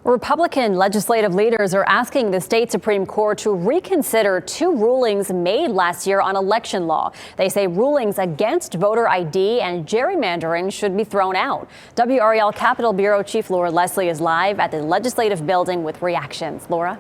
Republican legislative leaders are asking the state Supreme Court to reconsider two rulings made last year on election law. They say rulings against voter ID and gerrymandering should be thrown out. WREL Capitol Bureau Chief Laura Leslie is live at the legislative building with reactions. Laura?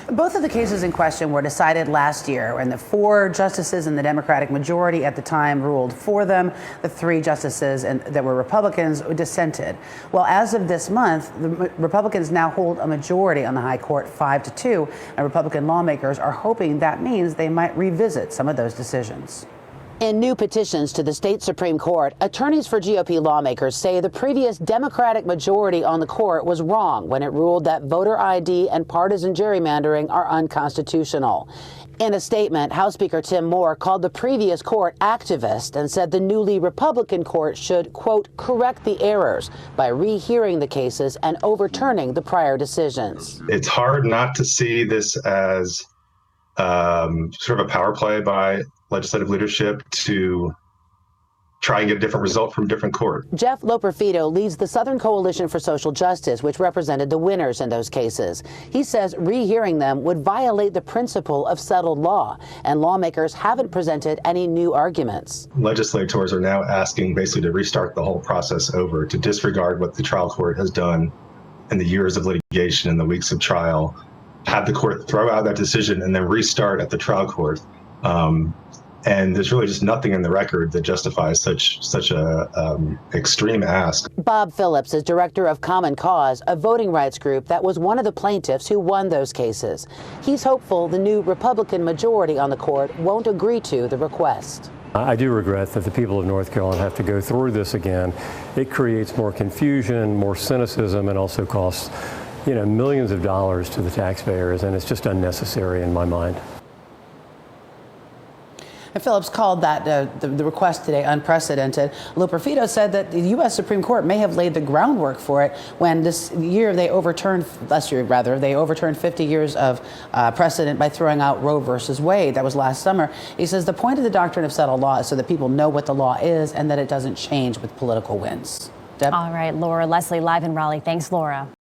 Both of the cases in question were decided last year, and the 4 justices in the Democratic majority at the time ruled for them. The 3 justices that were Republicans dissented. Well, as of this month, the Republicans now hold a majority on the high court, 5-2, and Republican lawmakers are hoping that means they might revisit some of those decisions. In new petitions to the state Supreme Court, attorneys for GOP lawmakers say the previous Democratic majority on the court was wrong when it ruled that voter ID and partisan gerrymandering are unconstitutional. In a statement, House Speaker Tim Moore called the previous court activist and said the newly Republican court should, quote, correct the errors by rehearing the cases and overturning the prior decisions. It's hard not to see this as sort of a power play by legislative leadership to try and get a different result from different court. Jeff Loperfido leads the Southern Coalition for Social Justice, which represented the winners in those cases. He says rehearing them would violate the principle of settled law, and lawmakers haven't presented any new arguments. Legislators are now asking basically to restart the whole process over, to disregard what the trial court has done in the years of litigation and the weeks of trial, have the court throw out that decision and then restart at the trial court. And there's really just nothing in the record that justifies such a extreme ask. Bob Phillips is director of Common Cause, a voting rights group that was one of the plaintiffs who won those cases. He's hopeful the new Republican majority on the court won't agree to the request. I do regret that the people of North Carolina have to go through this again. It creates more confusion, more cynicism, and also costs, millions of dollars to the taxpayers, and it's just unnecessary in my mind. And Phillips called that the request today unprecedented. Loperfido said that the U.S. Supreme Court may have laid the groundwork for it when last year they overturned 50 years of precedent by throwing out Roe versus Wade. That was last summer. He says the point of the doctrine of settled law is so that people know what the law is and that it doesn't change with political wins. Deb? All right, Laura Leslie live in Raleigh. Thanks, Laura.